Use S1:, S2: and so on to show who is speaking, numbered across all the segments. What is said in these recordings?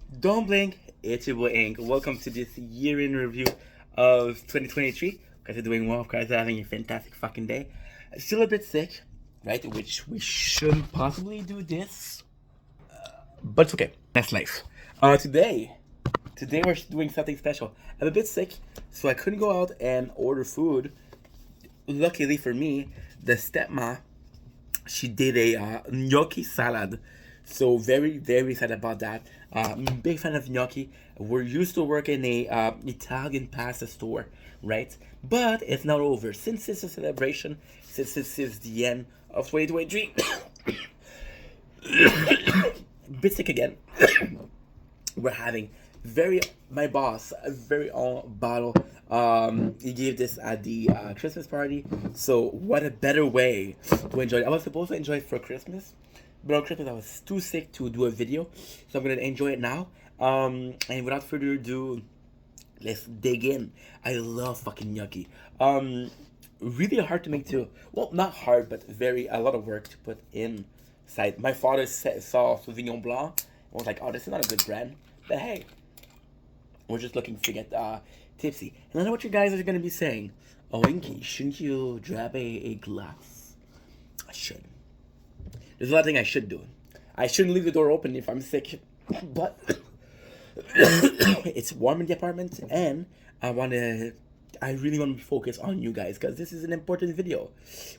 S1: Don't blink, it's your boy Ink. Welcome to this year in review of 2023. Guys are doing well, guys are having a fantastic fucking day. Still a bit sick, right? Which we shouldn't possibly do this, but it's okay. That's life. Today we're doing something special. I'm a bit sick, so I couldn't go out and order food. Luckily for me, the stepma she did a gnocchi salad. So very, very sad about that. Big fan of gnocchi. We're used to work in a Italian pasta store, right? But it's not over. Since it's a celebration, since this is the end of 2023, bit sick again. We're having my boss a very own bottle. He gave this at the Christmas party. So what a better way to enjoy it. I was supposed to enjoy it for Christmas, but on Christmas I was too sick to do a video, so I'm gonna enjoy it now. And without further ado, let's dig in. I love fucking gnocchi. Really hard to make too. Well, not hard, but a lot of work to put inside. My father saw Sauvignon Blanc and was like, "Oh, this is not a good brand." But hey, we're just looking to get tipsy. And I know what you guys are gonna be saying. Oh, Inky, shouldn't you grab a glass? I should. There's a lot of things I should do. I shouldn't leave the door open if I'm sick, but it's warm in the apartment, and I really want to focus on you guys because this is an important video.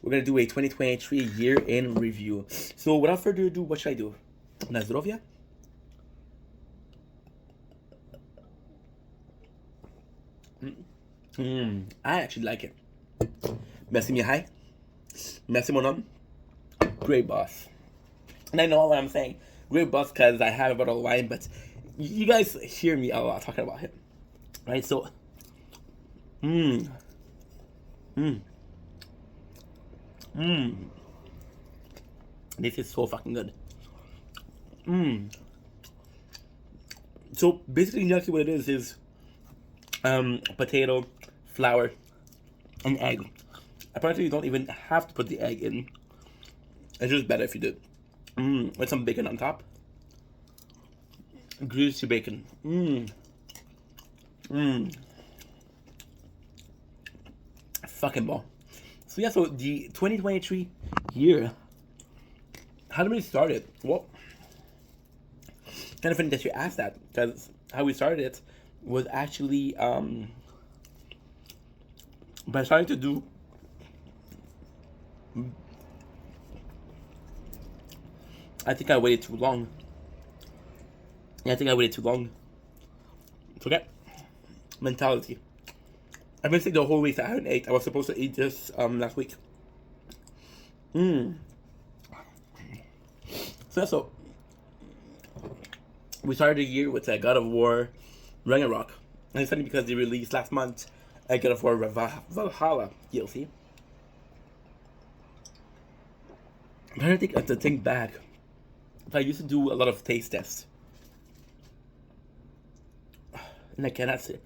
S1: We're gonna do a 2023 year in review. So without further ado, what should I do? Na zdrowie? I actually like it. Merci, Mihai. Merci, mon homme. Great boss. And I know what I'm saying. Great boss because I have a bottle of wine, but you guys hear me a lot talking about him. Right? So, mmm. Mmm. Mmm. This is so fucking good. Mmm. So, basically, exactly what it is potato, flour, and egg. Apparently, you don't even have to put the egg in. It's just better if you do. With some bacon on top. Greasy bacon. Fucking ball. So yeah, so the 2023 year. How did we start it? Well, kind of funny that you asked that because how we started it was actually by starting to do I think I waited too long. Yeah, I think I waited too long. Forget mentality. I've been sick the whole week. So I haven't ate. I was supposed to eat this last week. So we started the year with God of War Ragnarok. And it's funny because they released last month God of War Valhalla DLC. I'm trying to think back. I used to do a lot of taste tests. And I cannot say,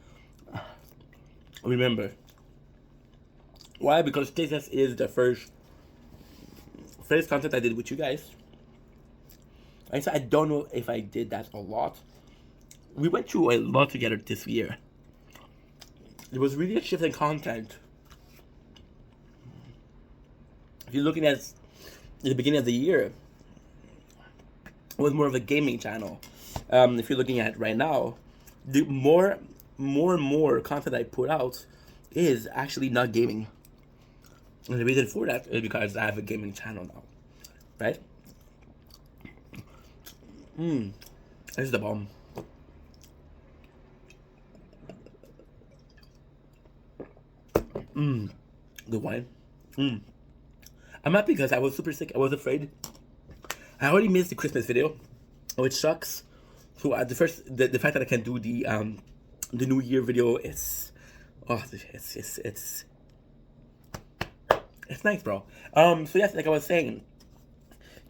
S1: remember. Why? Because taste test is the first content I did with you guys. And so I don't know if I did that a lot. We went through a lot together this year. It was really a shift in content. If you're looking at the beginning of the year, it was more of a gaming channel. If you're looking at it right now, the more and more content I put out is actually not gaming. And the reason for that is because I have a gaming channel now, right? This is the bomb. The wine. I'm happy because I was super sick. I was afraid. I already missed the Christmas video, which sucks. So the fact that I can do the New Year video is, it's nice, bro. So yes, like I was saying,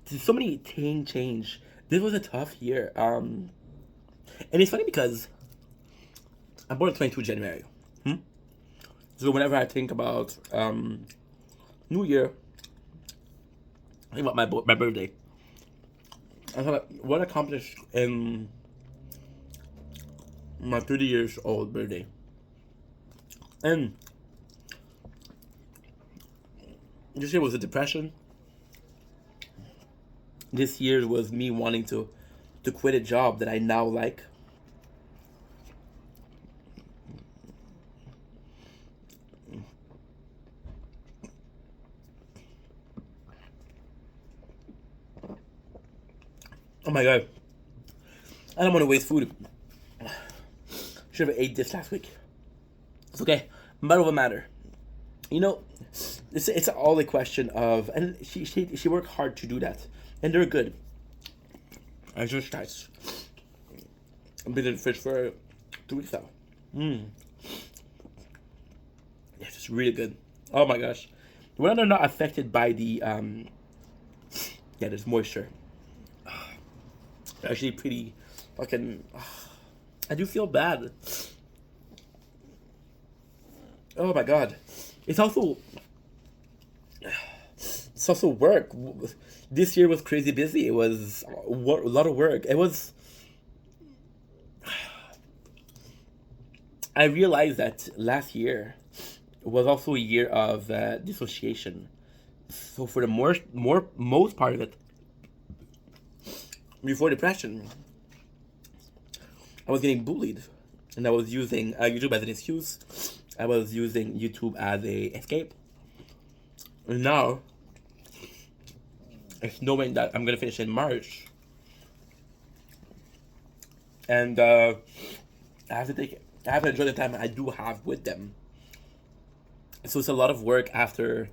S1: so many things change. This was a tough year. And it's funny because I'm born 22 January. So whenever I think about New Year, I think about my birthday. I thought what accomplished in my 30 years old birthday. And this year was a depression. This year was me wanting to quit a job that I now like. Oh my god. I don't want to waste food. Should have ate this last week. It's okay. Matter of a matter. You know, it's all a question of, and she worked hard to do that, and they're good. I just nice. I've been in fish for 2 weeks now. Yeah, it's really good. Oh my gosh. When they're not affected by the yeah, there's moisture. Actually pretty fucking I do feel bad. Oh my god. It's also work. This year was crazy busy. It was a lot of work. It was I realized that last year was also a year of dissociation. So for the most part of it, before depression, I was getting bullied, and I was using YouTube as an excuse. I was using YouTube as a escape. And now, it's knowing that I'm gonna finish in March, and I have to take it. I have to enjoy the time I do have with them. So it's a lot of work after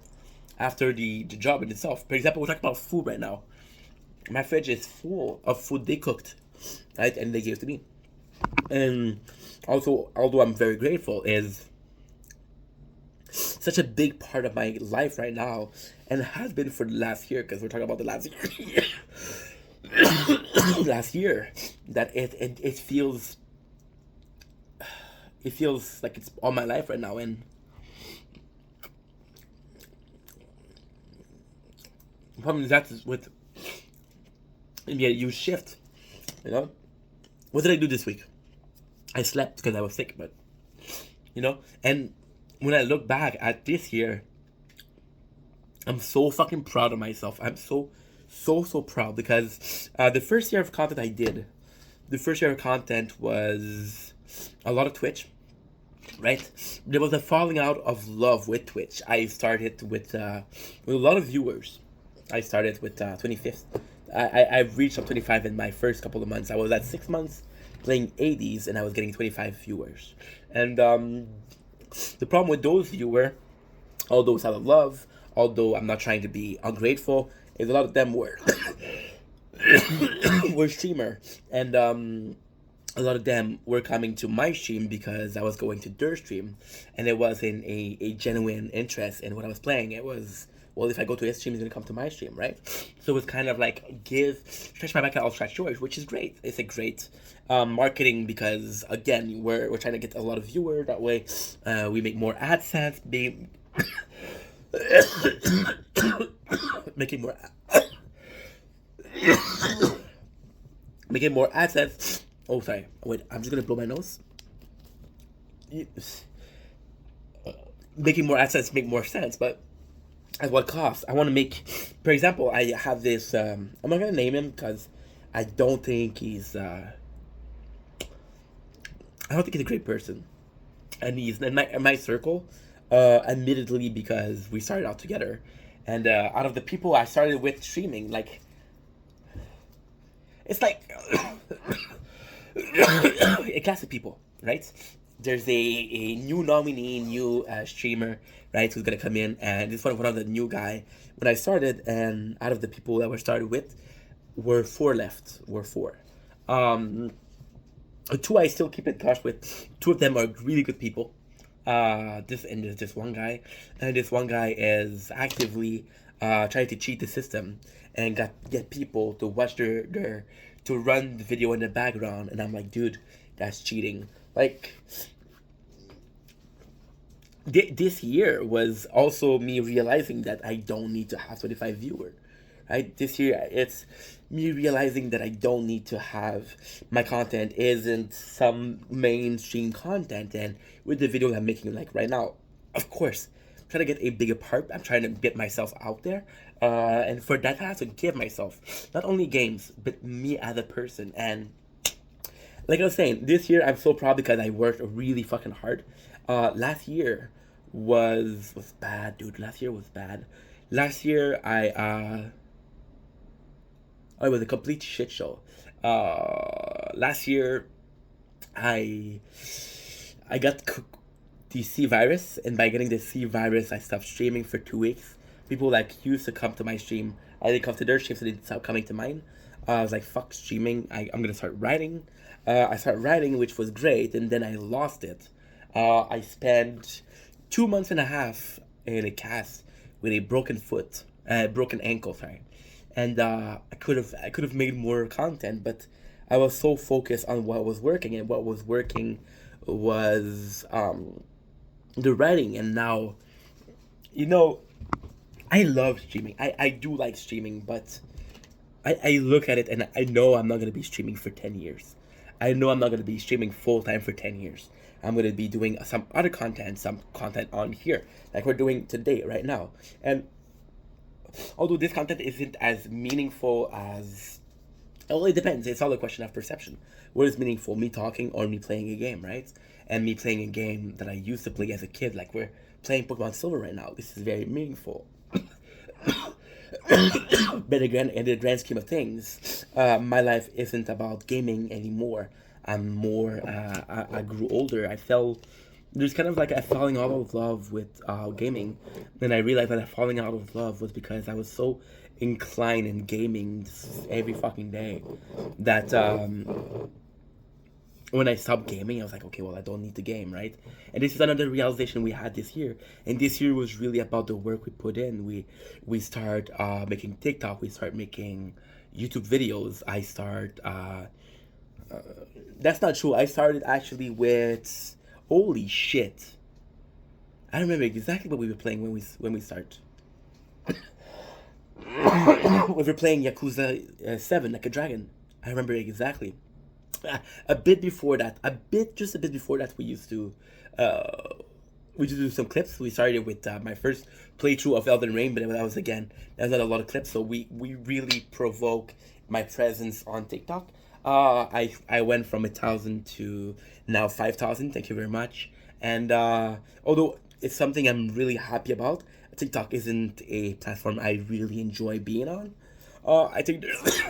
S1: the job in itself. For example, we're talking about food right now. My fridge is full of food they cooked, right, and they gave to me. And also, although I'm very grateful, is such a big part of my life right now, and has been for the last year, because we're talking about the last year. Last year, that it feels like it's all my life right now. And the problem is that with yeah, you shift, you know. What did I do this week? I slept because I was sick, but you know. And when I look back at this year, I'm so fucking proud of myself. I'm so proud, because the first year of content I did, the first year of content was a lot of Twitch, right? There was a falling out of love with Twitch. I started with a lot of viewers. I started with 25th. I've reached up 25 in my first couple of months. I was at 6 months playing 80s, and I was getting 25 viewers. And the problem with those viewers, although it's out of love, although I'm not trying to be ungrateful, is a lot of them were were streamer, and a lot of them were coming to my stream because I was going to their stream, and it wasn't a genuine interest in what I was playing. It was, well, if I go to his stream, he's gonna come to my stream, right? So it's kind of like stretch my back and I'll stretch yours, which is great. It's a great marketing, because again, we're trying to get a lot of viewers that way. We make more AdSense, making more making more AdSense. Oh, sorry. Wait, I'm just gonna blow my nose. Making more AdSense make more sense, but at what cost? I want to make, for example, I have this. I'm not gonna name him because I don't think he's. I don't think he's a great person, and he's in my circle. Admittedly, because we started out together, and out of the people I started with streaming, like, it's like a class of people, right? There's a new nominee, new streamer, right, who's gonna come in, and this one of the new guy. When I started, and out of the people that were started with, were four left. Two I still keep in touch with. Two of them are really good people. There's this one guy, and this one guy is actively trying to cheat the system and get people to watch their to run the video in the background, and I'm like, dude, that's cheating. Like, this year was also me realizing that I don't need to have 25 viewers, right? This year, me realizing that I don't need to have my content isn't some mainstream content. And with the video I'm making like right now, of course, I'm trying to get a bigger part. I'm trying to get myself out there. And for that, I have to give myself not only games, but me as a person. And like I was saying, this year I'm so proud because I worked really fucking hard. Last year was bad, dude. Last year was bad. Last year it was a complete shit show. Last year I I got the C virus, and by getting the C virus, I stopped streaming for 2 weeks. People like used to come to my stream. I didn't come to their stream, so they didn't stop coming to mine. I was like, fuck streaming. I'm gonna start writing. I started writing, which was great, and then I lost it. I spent 2 months and a half in a cast with a broken foot, broken ankle, sorry, and I could have made more content, but I was so focused on what was working, and what was working was the writing. And now, you know, I love streaming. I do like streaming, but I look at it and I know I'm not going to be streaming for 10 years. I know I'm not going to be streaming full time for 10 years. I'm going to be doing some other content, some content on here, like we're doing today, right now. And although this content isn't as meaningful as, well, it depends. It's all a question of perception. What is meaningful, me talking or me playing a game, right? And me playing a game that I used to play as a kid, like we're playing Pokemon Silver right now. This is very meaningful. But again, in the grand scheme of things, my life isn't about gaming anymore. I'm more. I grew older. I fell. There's kind of like a falling out of love with gaming, and I realized that falling out of love was because I was so inclined in gaming every fucking day that when I stopped gaming, I was like, okay, well, I don't need to game, right? And this is another realization we had this year. And this year was really about the work we put in. We start making TikTok. We start making YouTube videos. I start. That's not true. I started actually with. Holy shit! I remember exactly what we were playing when we start. We were playing Yakuza 7 like a dragon. I remember exactly. A bit before that, just a bit before that, uh, we used to do some clips. We started with my first playthrough of Elden Ring, but that was not a lot of clips. So we really provoke my presence on TikTok. I went from 1,000 to now 5,000. Thank you very much. And although it's something I'm really happy about, TikTok isn't a platform I really enjoy being on. I think there's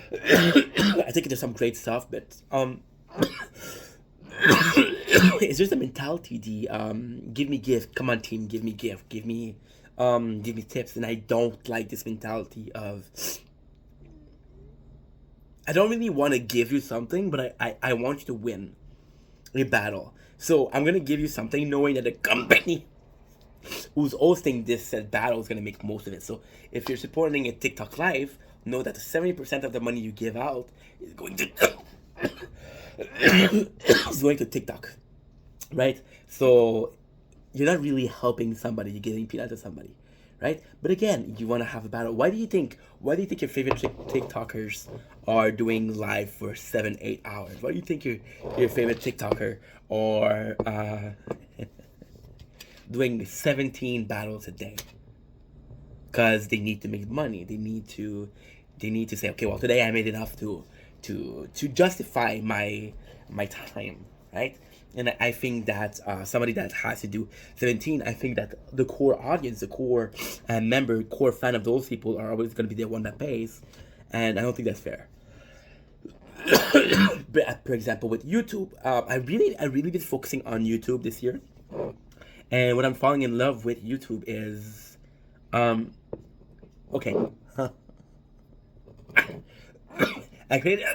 S1: I think there's some great stuff, but it's just a mentality. The give me gift, come on team, give me gift, give me tips, and I don't like this mentality of. I don't really want to give you something, but I want you to win a battle. So I'm gonna give you something, knowing that the company who's hosting this said battle is gonna make most of it. So if you're supporting a TikTok live, know that 70% of the money you give out is going to is going to TikTok, right? So you're not really helping somebody. You're giving peanut to somebody, right? But again, you want to have a battle. Why do you think? Why do you think your favorite TikTokers are doing live for 7, 8 hours? Why do you think your favorite TikToker or doing 17 battles a day? Because they need to make money. They need to say, okay, well, today I made enough to justify my time, right? And I think that somebody that has to do 17, I think that the core audience, the core member, core fan of those people are always going to be the one that pays, and I don't think that's fair. But for example, with YouTube, I really been focusing on YouTube this year, and what I'm falling in love with YouTube is, okay, I created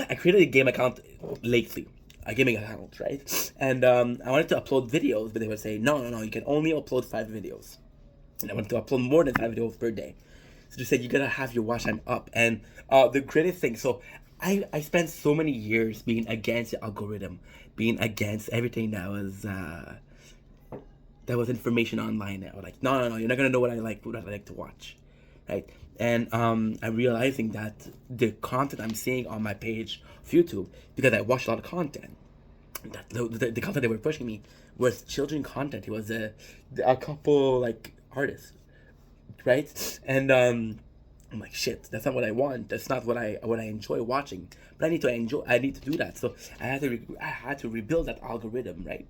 S1: I created a game account lately, a gaming account, right? And I wanted to upload videos, but they would say, no, no, no, you can only upload 5 videos. And I wanted to upload more than 5 videos per day. So they said you gotta have your watch time up. And the greatest thing, so I spent so many years being against the algorithm, being against everything that was information online. I was like, no, no, no, you're not gonna know what I like to watch, right? And I'm realizing that the content I'm seeing on my page of YouTube, because I watch a lot of content, that the content they were pushing me was children content. It was a couple like artists, right? And I'm like, shit, that's not what I want. That's not what I enjoy watching. But I need to do that. So I had to rebuild that algorithm, right?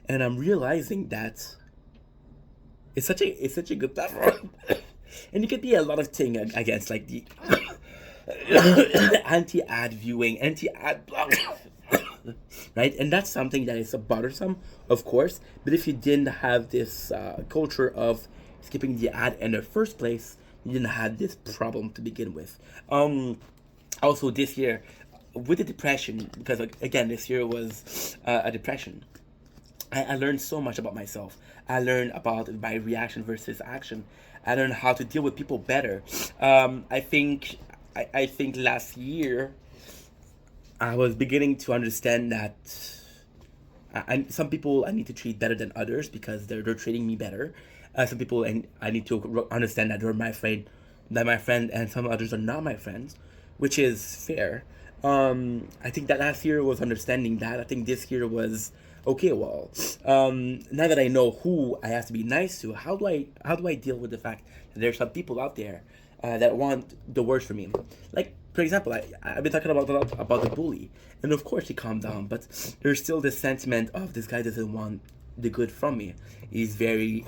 S1: And I'm realizing that it's such a good platform. And it could be a lot of thing against like the anti-ad viewing, anti-ad block, right? And that's something that is bothersome, of course. But if you didn't have this culture of skipping the ad in the first place, you didn't have this problem to begin with. Also, this year, with the depression, because like, again, this year was a depression. I learned so much about myself. I learned about my reaction versus action. I learned how to deal with people better. I think last year I was beginning to understand that some people I need to treat better than others because they're treating me better. Some people and I need to understand that they're my friend, and some others are not my friends, which is fair. I think that last year was understanding that. I think this year was okay. Well, now that I know who I have to be nice to, how do I deal with the fact that there's some people out there that want the worst for me? Like for example, I've been talking about a lot about the bully, and of course he calmed down, but there's still this sentiment of this guy doesn't want the good from me. He's very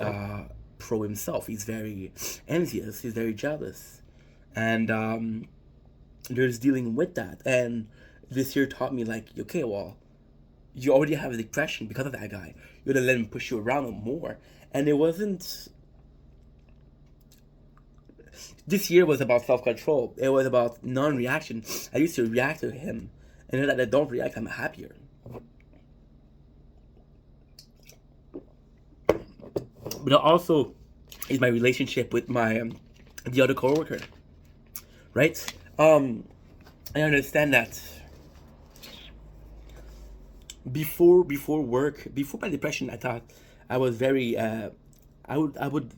S1: pro himself. He's very envious. He's very jealous, and there's dealing with that. And this year taught me like, okay, well, you already have a depression because of that guy. You're gonna let him push you around more, and it wasn't. This year was about self control. It was about non reaction. I used to react to him, and now that I don't react, I'm happier. But also is my relationship with my the other coworker, right? I understand that before work, before my depression, I thought I was very I would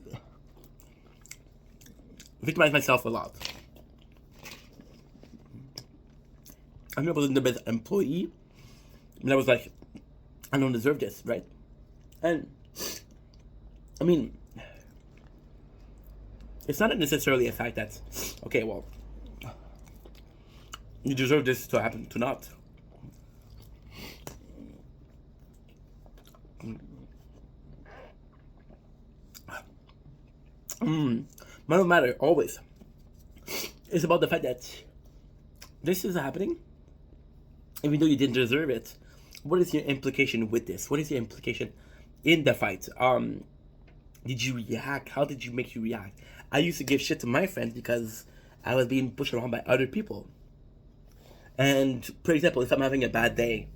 S1: victimize myself a lot. I knew I wasn't the best employee, and I was like, I don't deserve this, right? And I mean, it's not necessarily a fact that, okay, well, you deserve this to happen to not. No matter, always. It's about the fact that this is happening, even though you didn't deserve it. What is your implication with this? What is your implication in the fight? Did you react? How did you make you react? I used to give shit to my friends because I was being pushed around by other people. And for example, if I'm having a bad day,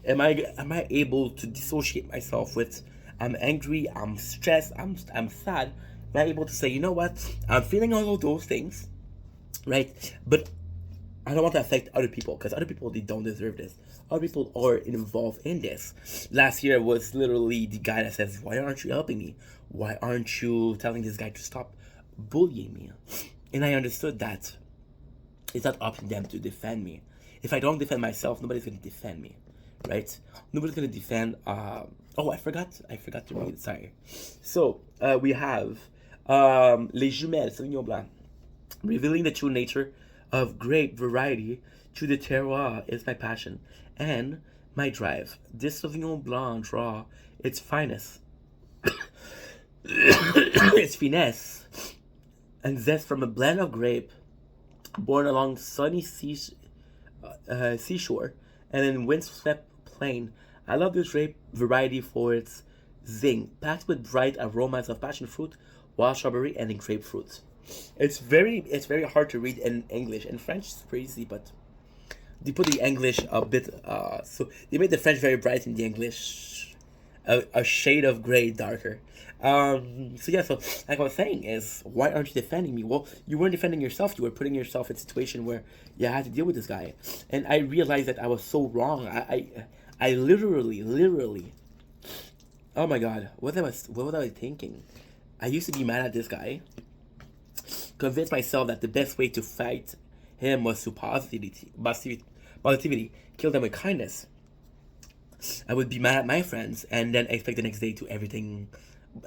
S1: am I able to dissociate myself with I'm angry, I'm stressed, I'm sad? Am I able to say, you know what, I'm feeling all of those things, right? But I don't want to affect other people because other people they don't deserve this. Other people are involved in this. Last year was literally the guy that says, "Why aren't you helping me? Why aren't you telling this guy to stop bullying me?" And I understood that it's not up to them to defend me. If I don't defend myself, nobody's gonna defend me, right? Nobody's gonna defend. Oh, I forgot to read. Sorry. So we have Les Jumelles Sauvignon Blanc, revealing the true nature of grape variety through the terroir is my passion and my drive. This Sauvignon Blanc draw its finest, its finesse, and zest from a blend of grape born along sunny seashore and in windswept plain. I love this grape variety for its zing, packed with bright aromas of passion fruit, wild strawberry, and grapefruit. It's very hard to read in English. In French, it's pretty easy, but they put the English a bit. So they made the French very bright and the English a shade of gray darker. So yeah, so like I was saying is, why aren't you defending me? Well, you weren't defending yourself. You were putting yourself in a situation where you had to deal with this guy, and I realized that I was so wrong. I literally. Oh my God, what was I thinking? I used to be mad at this guy, convinced myself that the best way to fight him was through positivity, kill them with kindness. I would be mad at my friends and then expect the next day to everything,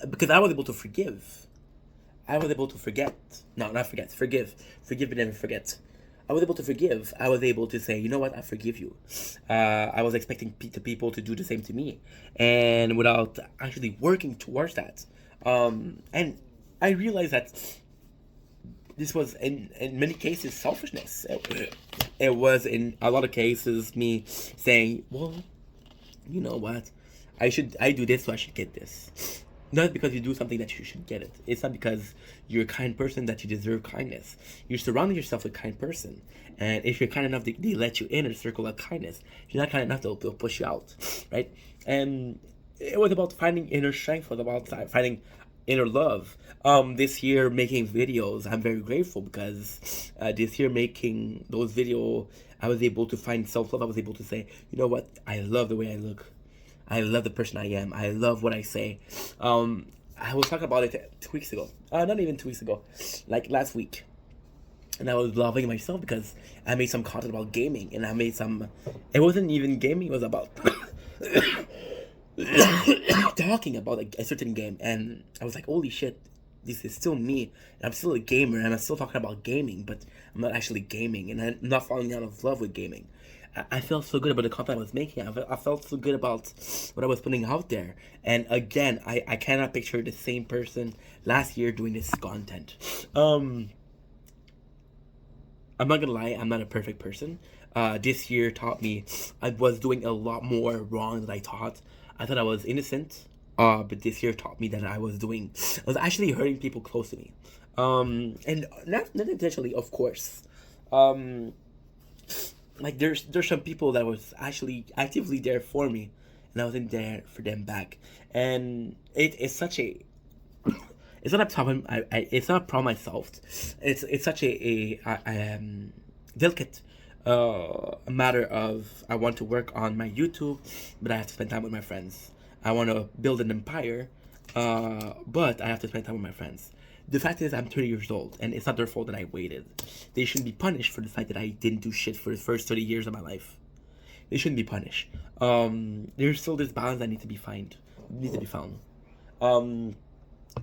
S1: because I was able to forgive. I was able to forget. No, not forget. Forgive. Forgive but never forget. I was able to forgive. I was able to say, you know what, I forgive you. I was expecting people to do the same to me, and without actually working towards that. And I realized that this was in many cases selfishness. It was in a lot of cases me saying, well, you know what, I do this, so I should get this. Not because you do something that you should get it. It's not because you're a kind person that you deserve kindness. You're surrounding yourself with a kind person, and if you're kind enough, they let you in a circle of kindness. If you're not kind enough, they'll push you out, right? And it was about finding inner strength. It was about finding inner love. This year making videos, I'm very grateful because this year making those videos, I was able to find self-love. I was able to say, you know what, I love the way I look. I love the person I am. I love what I say. I was talking about it 2 weeks ago. Not even 2 weeks ago, like last week. And I was loving myself because I made some content about gaming, and I made some. It wasn't even gaming. It was about talking about a certain game, and I was like, holy shit, this is still me, and I'm still a gamer, and I'm still talking about gaming, but I'm not actually gaming, and I'm not falling out of love with gaming. I felt so good about the content I was making. I felt so good about what I was putting out there. And again, I cannot picture the same person last year doing this content. I'm not gonna lie, I'm not a perfect person. This year taught me I was doing a lot more wrong than I thought. I thought I was innocent, but this year taught me that I was actually hurting people close to me. And not intentionally, of course. Like there's some people that was actually actively there for me, and I wasn't there for them back. And it's such a it's not a problem. It's not a problem I solved. It's such a delicate matter of I want to work on my YouTube, but I have to spend time with my friends. I want to build an empire, but I have to spend time with my friends. The fact is, I'm 30 years old, and it's not their fault that I waited. They shouldn't be punished for the fact that I didn't do shit for the first 30 years of my life. They shouldn't be punished. There's still this balance that needs to be found.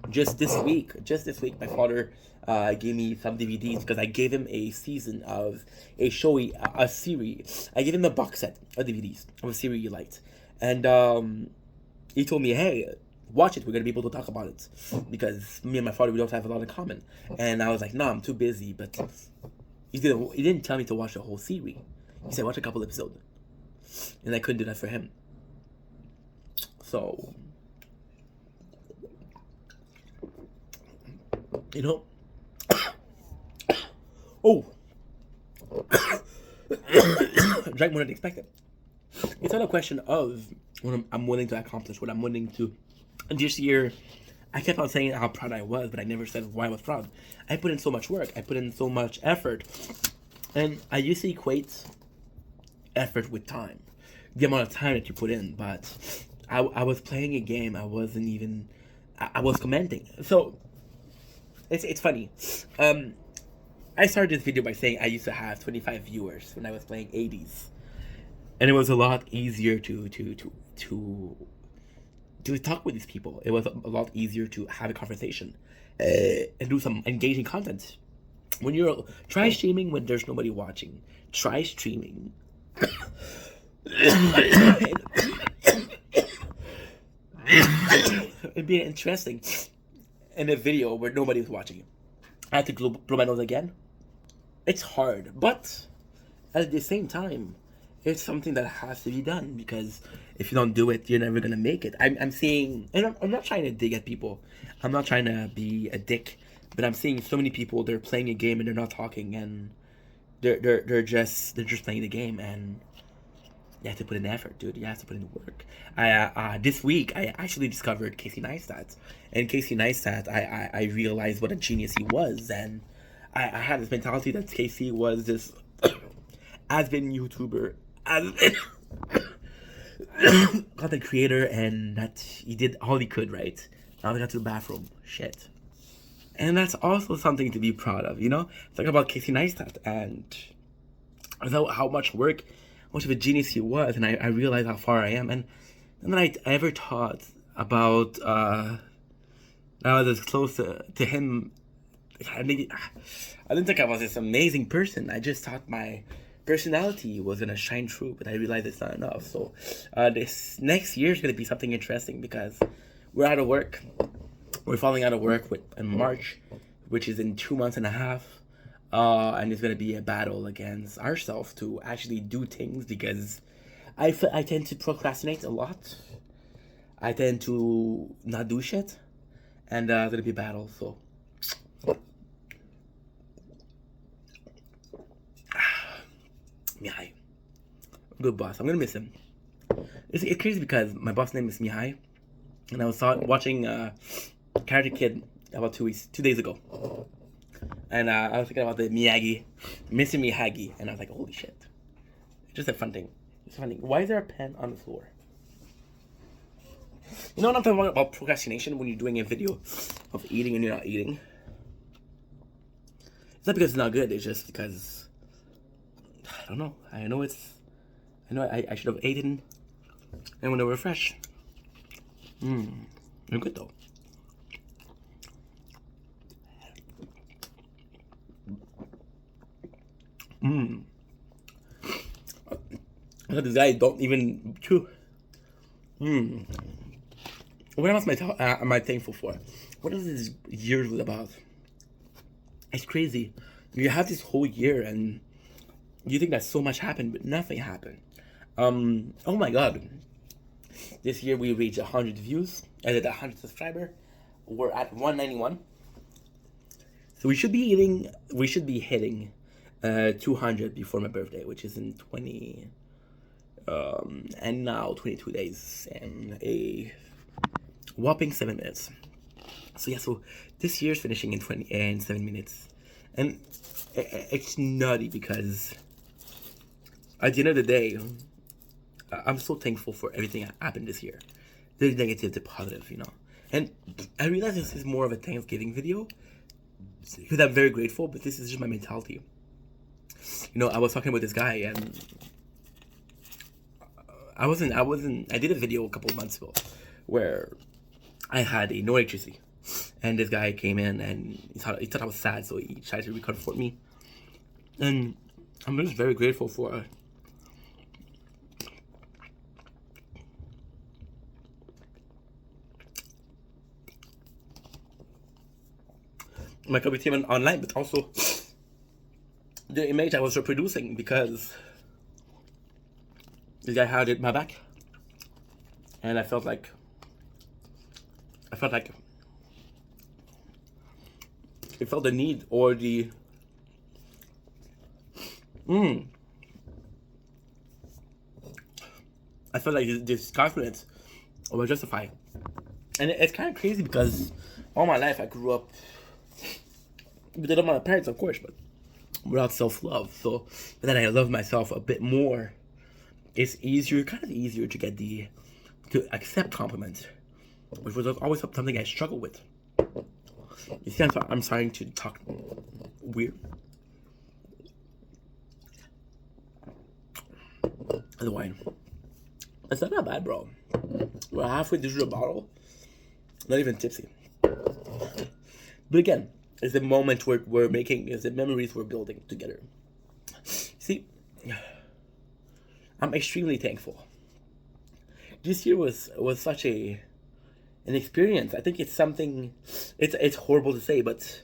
S1: Just this week, my father gave me some DVDs because I gave him a season of a show, a series. I gave him a box set of DVDs of a series he liked, and he told me, "Hey, watch it. We're gonna be able to talk about it because me and my father, we don't have a lot in common." And I was like, "No, I'm too busy." But he didn't tell me to watch the whole series. He said watch a couple episodes, and I couldn't do that for him. So, you know, oh, drank more than expected. It's not a question of what I'm willing to accomplish, what I'm willing to. And this year, I kept on saying how proud I was, but I never said why I was proud. I put in so much work. I put in so much effort. And I used to equate effort with time. The amount of time that you put in. But I was playing a game. I wasn't even... I was commenting. So, it's funny. I started this video by saying I used to have 25 viewers when I was playing 80s. And it was a lot easier to talk with these people. It was a lot easier to have a conversation and do some engaging content. When you're try streaming when there's nobody watching. Try streaming. It'd be interesting in a video where nobody's watching. I had to blow my nose again. It's hard, but at the same time, it's something that has to be done because if you don't do it, you're never gonna make it. I'm seeing, and I'm not trying to dig at people. I'm not trying to be a dick, but I'm seeing so many people. They're playing a game and they're not talking, and they're just playing the game, and you have to put in effort, dude. You have to put in work. This week I actually discovered Casey Neistat, and Casey Neistat, I realized what a genius he was, and I had this mentality that Casey was this has-been YouTuber, content creator, and that he did all he could, right? Now I got to the bathroom. Shit. And that's also something to be proud of, you know? Talk about Casey Neistat, and I thought how much work, how much of a genius he was, and I realized how far I am. And then I ever thought about, I was as close to him. I didn't think I was this amazing person. I just thought my personality was gonna shine through, but I realized it's not enough. So this next year is gonna be something interesting because we're out of work. We're falling out of work in March, which is in 2 months and a half. And it's gonna be a battle against ourselves to actually do things because I tend to procrastinate a lot. I tend to not do shit, and it's gonna be a battle. So Mihai, good boss. I'm gonna miss him. It's crazy because my boss name is Mihai, and I was watching Karate Kid about 2 days ago, and I was thinking about the Miyagi, Mr. Miyagi, and I was like, holy shit! It's just a fun thing. It's a fun thing. Why is there a pen on the floor? You know what I'm talking about procrastination when you're doing a video of eating and you're not eating? It's not because it's not good. It's just because I don't know. I know I should have eaten, and when they were fresh, they're good though. I thought this guy don't even chew. What else am I thankful for? What is this year about? It's crazy. You have this whole year and you think that so much happened, but nothing happened. Oh my god. This year we reached 100 views and at 100 subscriber. We're at 191. So we should be hitting 200 before my birthday, which is in 20 and now 22 days and a whopping 7 minutes. So yeah, so this year's finishing in 7 minutes, and it's nutty because at the end of the day, I'm so thankful for everything that happened this year. The negative, the positive, you know. And I realize this is more of a Thanksgiving video because I'm very grateful, but this is just my mentality. You know, I was talking with this guy and I did a video a couple of months ago where I had no electricity, and this guy came in and he thought I was sad, so he tried to comfort me, and I'm just very grateful for my community online, but also the image I was reproducing because this guy had my back, and I felt like it felt the need or the I felt like this confidence was justified. And it's kind of crazy because all my life I grew up without my parents, of course, but without self-love. So, but then I love myself a bit more. It's kind of easier to accept compliments, which was always something I struggled with. You see, I'm starting to talk weird. The wine. It's not that bad, bro. We're halfway through the bottle. Not even tipsy. But again, it's the moment we're making, it's the memories we're building together. See, I'm extremely thankful. This year was such an experience. I think it's something. It's horrible to say, but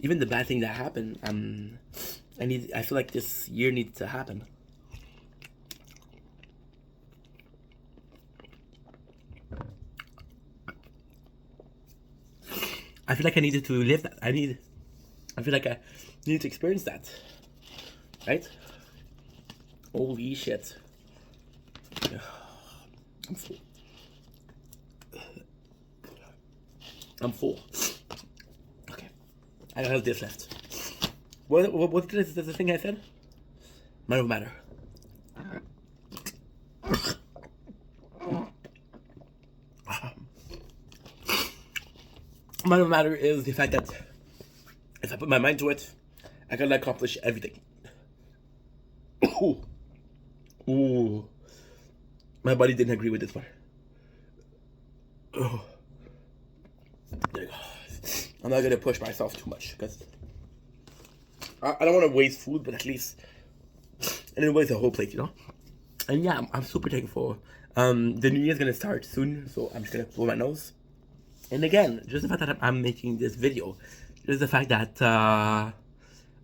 S1: even the bad thing that happened, I feel like this year needs to happen. I feel like I needed to live that. I feel like I needed to experience that. Right? Holy shit. I'm full. Okay. I have this left. What is the thing I said? Mind over matter. Mind over matter is the fact that put my mind to it. I can accomplish everything. Ooh. Ooh. My body didn't agree with this one. Oh. There you go. I'm not gonna push myself too much because I don't want to waste food, but at least I didn't waste the whole plate, you know. And yeah, I'm super thankful. The new year's gonna start soon, so I'm just gonna blow my nose. And again, just the fact that I'm making this video, just the fact that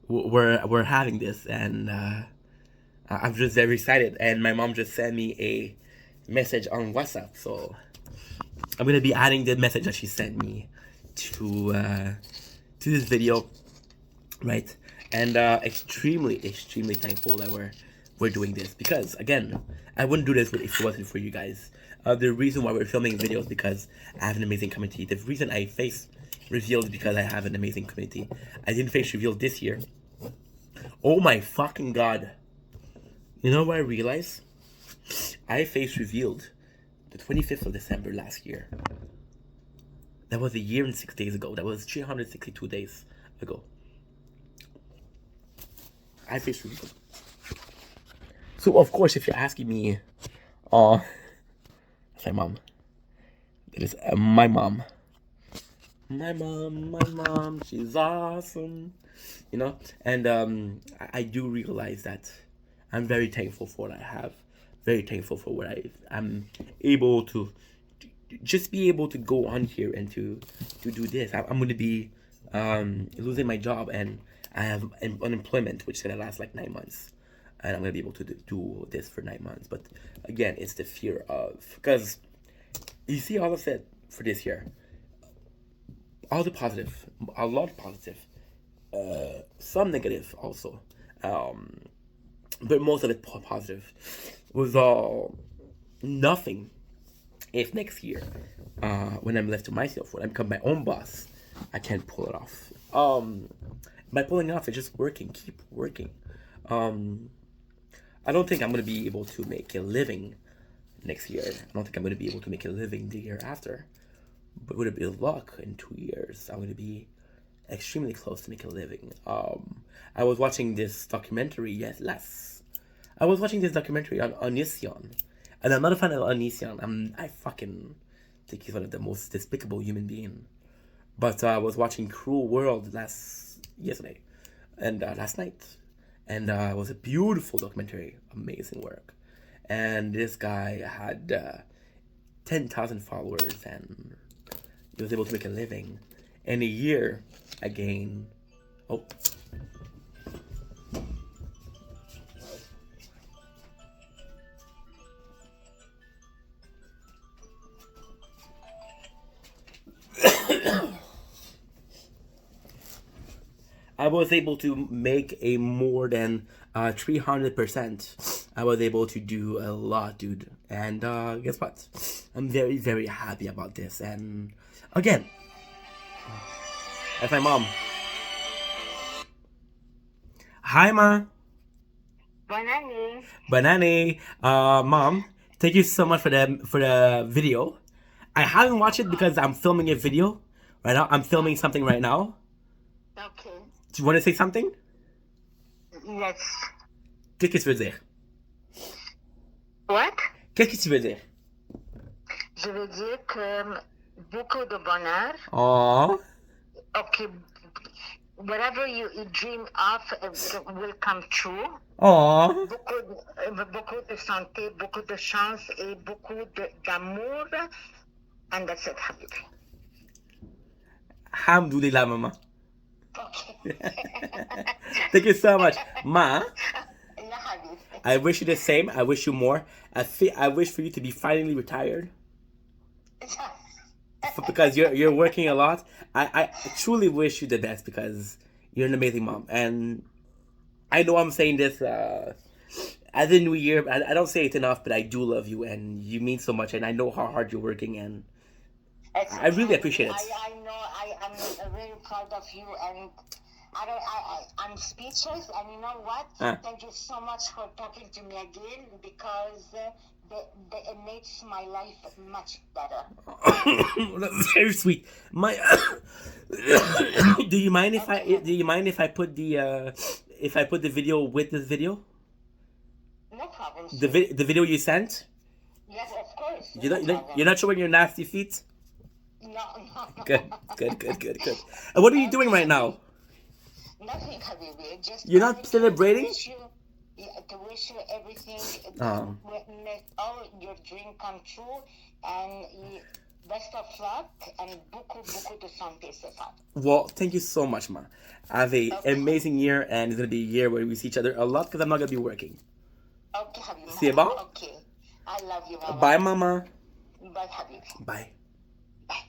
S1: we're having this, and I'm just very excited. And my mom just sent me a message on WhatsApp, so I'm gonna be adding the message that she sent me to this video, right? And extremely thankful that we're doing this, because again, I wouldn't do this if it wasn't for you guys. The reason why we're filming videos because I have an amazing community. The reason I face revealed because I have an amazing community. I didn't face revealed this year. Oh my fucking god! You know what I realized? I faced revealed the 25th of December last year. That was a year and 6 days ago. That was 362 days ago. I faced revealed. So of course, if you're asking me, that's my mom. It is my mom. My mom, she's awesome. You know, and I do realize that I'm very thankful for what I have. Very thankful for what I'm able to just be able to go on here and to do this. I'm going to be losing my job, and I have unemployment, which is going to last like 9 months. And I'm going to be able to do this for 9 months. But again, it's the fear of, because you see all of it for this year. All the positive, a lot of positive, some negative also. But most of it positive. Was all nothing if next year, when I'm left to myself, when I become my own boss, I can't pull it off. By pulling it off, it's just working, keep working. I don't think I'm going to be able to make a living next year. I don't think I'm going to be able to make a living the year after. But with a bit of luck, in 2 years, I'm going to be extremely close to making a living. I was watching this documentary, I was watching this documentary on Onision. And I'm not a fan of Onision. I fucking think he's one of the most despicable human beings. But I was watching Cruel World last night. And it was a beautiful documentary, amazing work. And this guy had 10,000 followers, and he was able to make a living. In a year, again, I was able to make a more than 300%. I was able to do a lot, dude. And guess what? I'm very, very happy about this. And again, that's my mom. Hi, Ma.
S2: Banani.
S1: Banani. Mom, thank you so much for the video. I haven't watched it because I'm filming a video right now. I'm filming something right now.
S2: Okay.
S1: Do you want to say something?
S2: Yes.
S1: Qu'est-ce que tu veux dire?
S2: What?
S1: Qu'est-ce que tu veux dire?
S2: Je veux dire que beaucoup de bonheur.
S1: Oh.
S2: Okay. Whatever you dream of will come true.
S1: Oh.
S2: Beaucoup de santé, beaucoup de chance et beaucoup d'amour. And that's it, Habibi.
S1: Alhamdulillah, Mama.
S2: Okay.
S1: Thank you so much, Ma. I wish you the same. I wish you more. I wish for you to be finally retired. Because you're working a lot. I truly wish you the best because you're an amazing mom. And I know I'm saying this as a new year. I don't say it enough, but I do love you and you mean so much. And I know how hard you're working, and I really appreciate it.
S2: I know. I'm very proud of you, and I'm speechless, and you know what?
S1: Ah.
S2: Thank you so much for talking to me again because it makes my life much better.
S1: That's very sweet. My do you mind if I put the video with this video?
S2: No problem.
S1: The video you sent?
S2: Yes, of course.
S1: You're not showing your nasty feet?
S2: No.
S1: Good. And what are you doing right now?
S2: Nothing, Habibi. Just
S1: You're not celebrating?
S2: To wish you everything,
S1: Oh.
S2: make all your dream come true, and best of luck, and beaucoup de santé, Stéphane.
S1: Well, thank you so much, Ma. Have a amazing year, and it's gonna be a year where we see each other a lot because I'm not gonna be working.
S2: Okay, Habibi.
S1: See you, Ba?
S2: Okay. I love you, Mama.
S1: Bye, Mama.
S2: Bye, Habibi.
S1: Bye.
S2: Bye.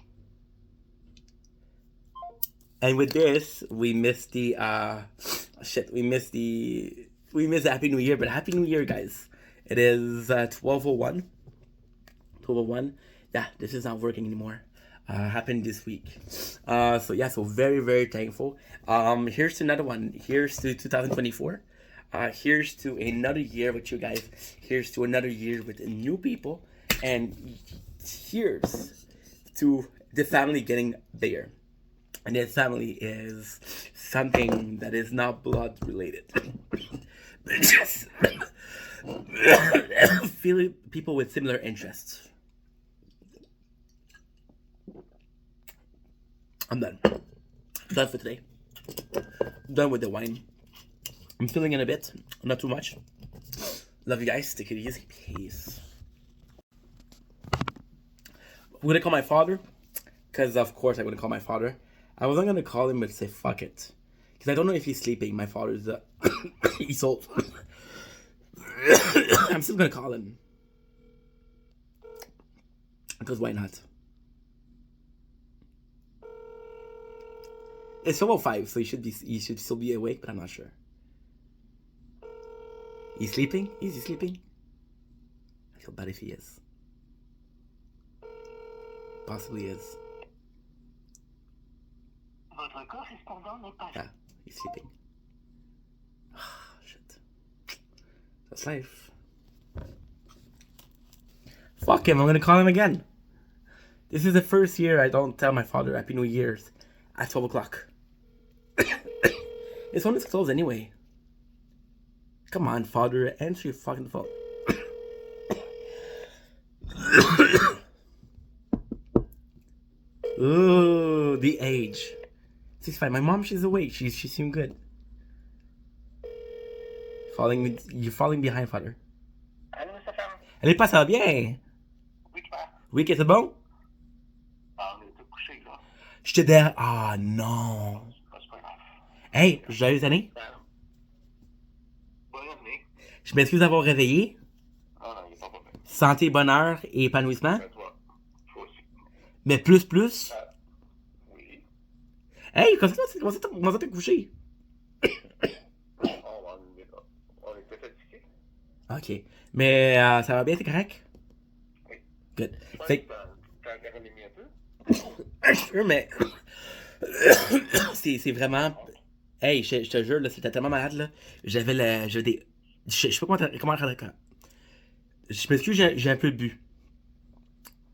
S1: And with this, we missed the we missed Happy New Year, but Happy New Year, guys. It is 12:01. 12:01. Yeah, this is not working anymore. Happened this week. So very, very thankful. Here's to another one. Here's to 2024. Here's to another year with you guys. Here's to another year with new people. And here's to the family getting bigger. And this family is something that is not blood related. But just feeling people with similar interests. I'm done. Done for today. Done with the wine. I'm filling in a bit, not too much. Love you guys. Take it easy. Peace. I'm gonna call my father, because of course I'm gonna call my father. I wasn't gonna call him, but say fuck it, because I don't know if he's sleeping. My father's he's old. I'm still gonna call him, because why not? It's 12:05, so he should still be awake, but I'm not sure. He's sleeping? Is he sleeping? I feel bad if he is. Possibly is. Yeah, he's sleeping. Shit. That's life. Fuck him, I'm gonna call him again. This is the first year I don't tell my father Happy New Year's at 12 o'clock. His phone is closed anyway. Come on, father, answer your fucking phone. Ooh, the age. 65. My mom, she's awake. She seemed good. You're falling behind, father.
S2: Allô, Stéphane?
S1: Allez, pas ça va bien?
S2: Oui, toi?
S1: Oui, que c'est bon?
S2: Ah, on était couché, là.
S1: J'étais derrière. Ah, non.
S2: C'est pas grave.
S1: Hey, joyeuse année.
S2: Bonne année.
S1: Je m'excuse d'avoir réveillé.
S2: Ah non, il n'est pas bon.
S1: Santé, bonheur et épanouissement.
S2: Mais toi aussi.
S1: Mais plus.
S2: Oui.
S1: Hey, comment ça t'es couché?
S2: On était fatigués.
S1: Ok. Mais ça va bien, c'est correct?
S2: Oui.
S1: Good.
S2: Ouais,
S1: Fait
S2: t'as mis un peu?
S1: Sure, mais c'est vraiment. Hey, je te jure, là, c'était tellement malade, là. J'avais des. Je sais pas comment. Je m'excuse, j'ai un peu bu.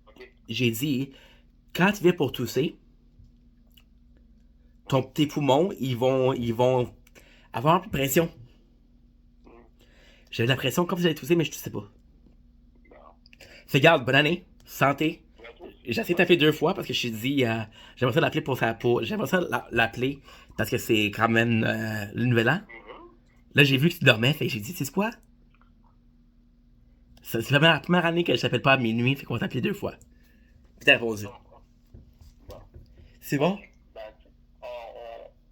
S2: Ok.
S1: J'ai dit, quand tu viens pour tousser, tes poumons, ils vont avoir un peu de pression. J'avais la pression comme si j'allais tousser, mais je toussais pas. Fait garde, bonne année, santé. J'ai essayé de t'appeler 2 fois parce que je t'ai dit, j'aimerais ça l'appeler j'aimerais ça l'appeler parce que c'est quand même le nouvel an. Là, j'ai vu que tu dormais, fait que j'ai dit, tu sais quoi? C'est la première année que je t'appelle pas à minuit, fait qu'on va t'appeler 2 fois. Puis t'as répondu. C'est bon?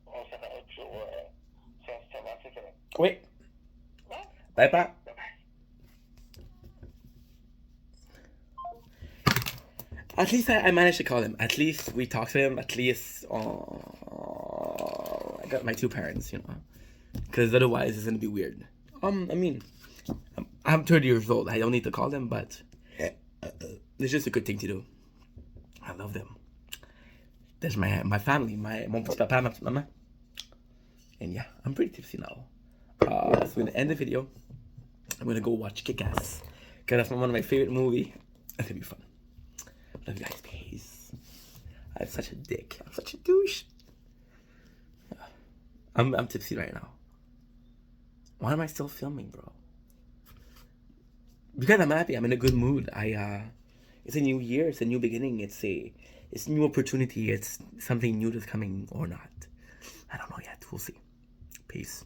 S2: On s'appelle toujours. Ça va, c'est vrai.
S1: Oui. Bye, pa. At least I managed to call him. At least we talked to him. At least I got my 2 parents, you know. Because otherwise it's gonna be weird. I mean, I'm 30 years old. I don't need to call them, but it's just a good thing to do. I love them. That's my family. Mon petit papa, ma petite maman. And yeah, I'm pretty tipsy now. So we're gonna end the video. I'm gonna go watch Kick-Ass, cause that's one of my favorite movie. It's gonna be fun. Love you guys, peace. I'm such a dick. I'm such a douche. I'm tipsy right now. Why am I still filming, bro? Because I'm happy. I'm in a good mood. It's a new year. It's a new beginning. It's a new opportunity. It's something new that's coming or not. I don't know yet. We'll see. Peace.